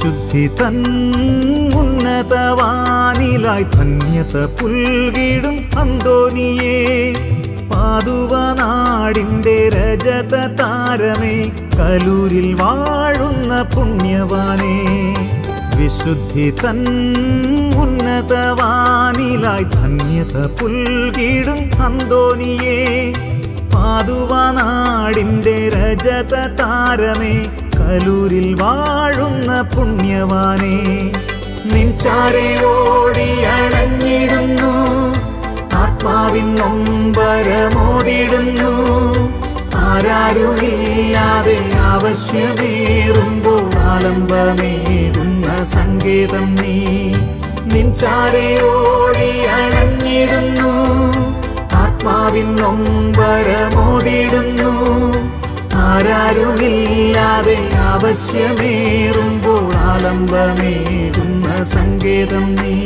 വിശുദ്ധി തൻ ഉന്നതവാനിലായി ധന്യത പുൽകിടും അന്തോനിയേ, പാതുവനാടിൻ്റെ രജത താരമേ, കലൂരിൽ വാഴുന്ന പുണ്യവാനേ. വിശുദ്ധി തൻ ഉന്നതവാനിലായി ധന്യത പുൽകിടും അന്തോനിയേ, പാതുവനാടിൻ്റെ രജത താരമേ, കലൂരിൽ വാഴുന്ന പുണ്യവാനേ. നിൻചാരെ ഓടി അണഞ്ഞിടുന്നു, ആത്മാവിൻ നൊമ്പരമോതിടുന്നു. ആരാരുമില്ലാതെ ആവശ്യമേറുമ്പോൾ ആലംബമേകുന്ന സങ്കേതം നീ. നിൻചാരെ ഓടി അണഞ്ഞിടുന്നു, ആത്മാവിൻ നൊമ്പരമോതിടുന്നു. ആരാരുമില്ലാതെ ആവശ്യമേറുമ്പോൾ ആലംബമേകുന്ന സങ്കേതം നീ.